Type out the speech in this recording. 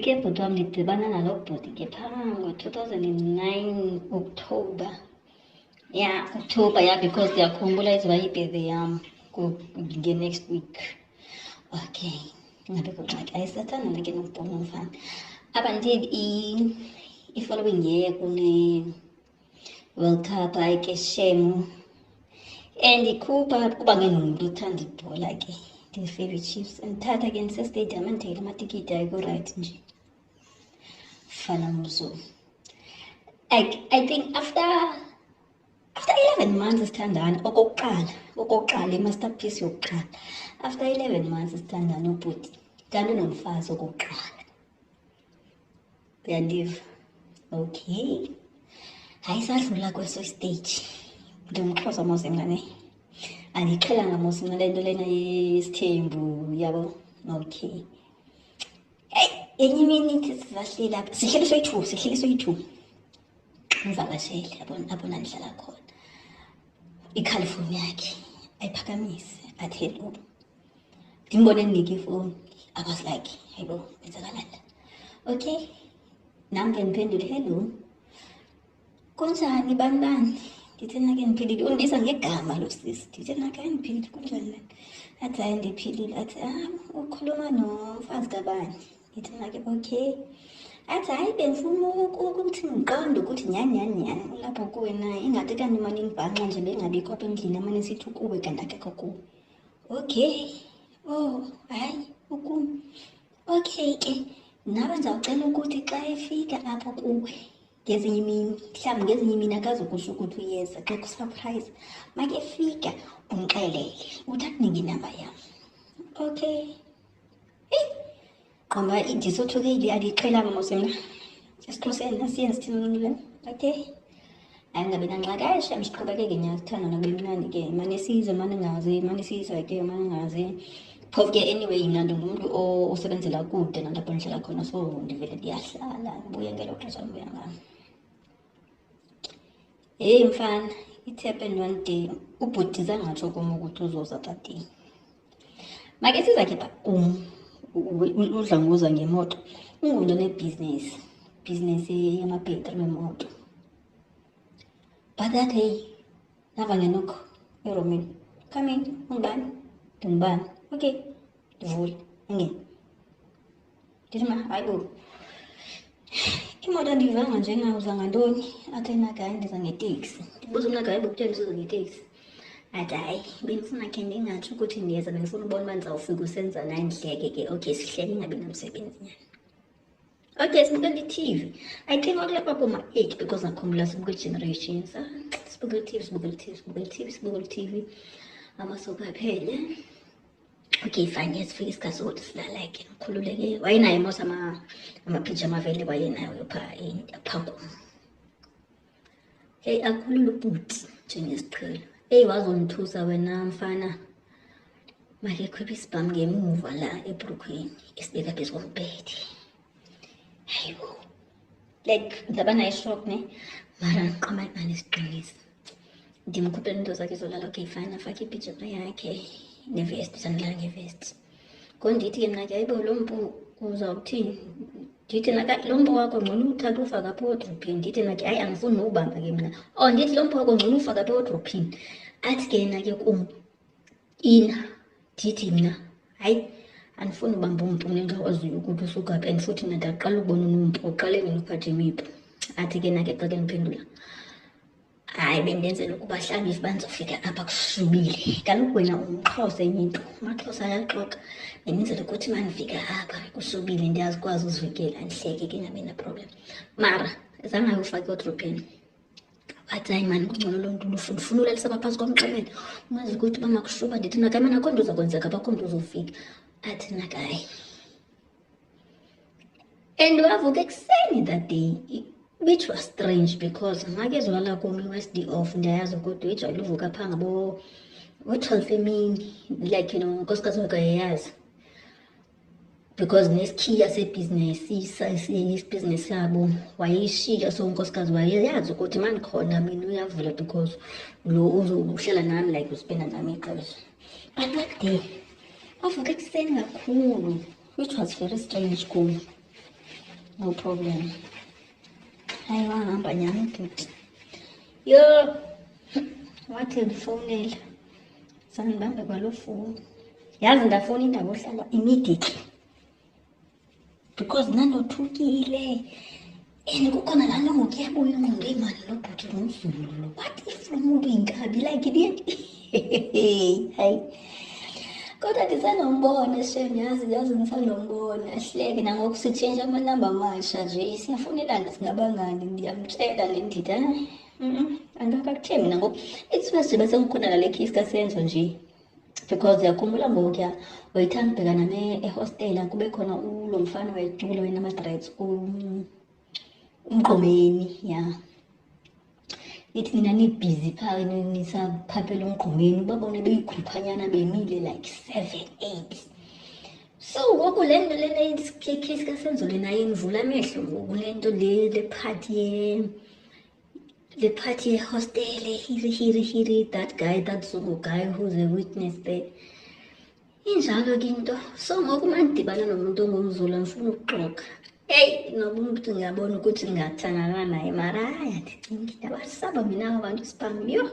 ke bhuti wam ndidibana nalo bhuti ke phaa ngo-2009 October. Yeah, October, yeah, because ndiyakhumbula izoba yi-birthday yam nge-next week. Okay, ngabe kungxaki ayisathandana ke nokubhona umfana. Apha ndiyeli i-following year kune-World Cup, hayi ke shame. And ikhupha kuba ngenomntu othanda ibhola ke, ndi-favourite Chiefs. Ndithatha ke ndisestadium andithengile amatikiti ayikho-right nje. Fana mzo. I think after 11 months sithandana, okokuqala i-masterpiece yokuqala. After 11 months sithandana ubhuti, kanti unomfazi okokuqala. Uyandiva? Okay. Hayi sadlula kweso stage. NdimXhosa mos ngane. Andiqhelanga mos ngale nto lena yesithembu, yabo. Okay. Enye imini ithi sizahleli apha, sihleli soyi-2. Ngivakashele abona ndihlala khona. Ikhalifoni yakhe ayiphakamise athi hello. Ndimbone ndinike ifowuni. I was like, hayibo, wenzakalani? Okay. Nam ke ndiphendule, hello. Kunjani bani? Ndithi nake ndiphilile. Undibiza ngegama lo sisi. Ndithi nake ndiphilile, kunjani lana? Athi hayi ndiphilile. Athi ukhuluma nomfazi kabani? Ndithi nake okay. Athi hayi bengifuna ukuthi ngiqonde ukuthi nyani lapho kuwena ingathi kanti imali nibhanqa nje bengabikho apha endlini amane sithi ukuwe kanti akekho kuwe. Okay. Oh, hayi ukumi. Okay ke. Nawe ndizawucela ukuthi xa efika apho kuwe ngezinye imini, mhlawumbi ngezinye imini akazukusho ukuthi uyeza xa kusurprise. Makefika umxelele uthi akunike inamba yam. Okay. Qamba ndisothukile andiqhelanga mos mna. EsiXhoseni nasiyenza thina. Okay. Angabe nangxaki ayishem siqhubekeke nyasithanda nabe mnandi ke. Mane size mane siza ke mane ngazi. Phofu ke anyway mna ndingumuntu osebenzela kude nalapho ndihlala khona, so ndivele ndiyahlala ndibuye ngelo xesha ndibuya ngalo. Hey mfana, it happened one day. Ubhuti zangatsho kum ukuthi uzoza that day. Make sizakhe kum udla ngoza ngemoto. Ungumntu onebhizinesi yamabhetri wemoto. But that day nava ngenokho eromini. Come in, ungubani? Ndingubani? Okay, ndivule ingene. Ndithi ma hayibo, imoto andivanga njengawuza ngantoni? Athi nakayi ndiza ngeteksi. Ndibuza mna hayibo kuthiwa ndizoza ngeteksi. Athi hayi bendifuna khe ndingatsho ukuthi ndiyeza, bendifuna ubona uba ndizawufika usenza naye ndihleke ke. Okay, sihleke ingabi namsebenzi nyani. Okay, sibukela i-TV. I think okulapha boma-8 because ngakhumbula sibukela i-Generations. Sibukela i-TV. Amasoka aphele. Okay, fine, yasifika isikhathi sokuthi silala ke. Ngikhululeke. Wayenayo mos ama-pijama vele wayenayo phaa kum. Hey, akhulule ubhuti njengesiqhelo. Hey, wazongithusa wena mfana. Make khwepha isibhamu ngemuva la ebhrukweni esibeka phezu kombhede. Hayibo. Like ndaba nayo shock ne. Mara ngiqama imali isiqinisa. Ndimkhuphela into zakhe zolala. Okay, fine, afake ipijama yakhe nevesti, sandilala ngevesti. Kondithi ke mna ke hayibo lo mpu uzawuthini? Ndithi naka lo mpu wakho ngcono uthatha ufaka apha ewardrophini. Ndithi nake hayi angifuni nowubamba ke mna. Oh, ndithi lo mpu wakho ngcono ufaka apha ewardrophini. Athi ke yena ke kum ina ndithi mna hayi andifuni ubamba umpu nengakwaziyo ukuthi usuka phi, and futhi mna ndaqala ukubona unompu uqale mina uphathe imiphu. Athi ke nake xa ke ndiphendula hayi bendenzela ukuba hlambisa banizofika apha kushubile. Kaloku wena umXhosa enye into, amaXhosa ayaxoka. Bendenzela ukuthi manifika apha kushubile ndiyazikwazi uzivikela ndihleke ke ngabe na-problem. Mara zange ayofaka ewardrophini. Athi hayi mani kungcono loo nto ndifuna ulalisa apha phantsi komqamelo ungazi ukuthi uba makushuba. Ndithi naka mana akho nto uzakwenzeka, akho nto uzofika. Athi naka hayi. And wavuka ekuseni that day, which was strange because ngake zolala kum i-Wednesday off. Ndiyayazi ukuthi ijwayele uvuka phaa ngo-12 emini, like unkosikazi wakhe yayazi because nesikhiya sebhizinesi isibhizinesi yabo wayeyishiya. So unkosikazi wayeyazi ukuthi mandikhona mina uyavula because lo uzohlala nami like uspenda nami ixesha. But that day wavuka ekuseni kakhulu, which was very strange kum. no problem. Hayi wahamba nyani bhuti. Yo, wathi ndifonela. Sangibambe kwalo foni. Yazi ndafona indawo ohlala immediately. Because nanothukile. And kukhona laa nto ngokuyabuya ingqondo imali lo bhuti ngumzulu lo. What if lo muntu yinkabi? Like hayi. Kodwa ndisanombona shem, yazi ndisanombona. Ahleke nangoku sitshintshe amanamba amasha nje. Siyafonelana singabangani, ndiyamtshela nendithi hayi. Angakakuthembi nangoku. It's first nje bese kukhona lale case kaSenzo nje. Because yakhumbula ngokuya wayithanda ubhekana ehostela kube khona lo mfana wayejula wena ama-dreads umgqomeni ya. Ithi nina nibhizi phaa nisaphaphela umgqomeni babone beyigruphanyana bemile like 7-8. So ngoku le nto lena case kaSenzo lena yendvula amehlo ngoku le nto le party ye-hostele, hiri, that guy, that Zulu guy who's a witness there. Injalo ke into. So ngoku mandibana nomuntu ongumZulu ngifuna ukuxoxa. Hey, noba umuntu ngiyabona ukuthi ngingathangana naye mara hayi andicingi. Ndabasaba mina abantu spam yo.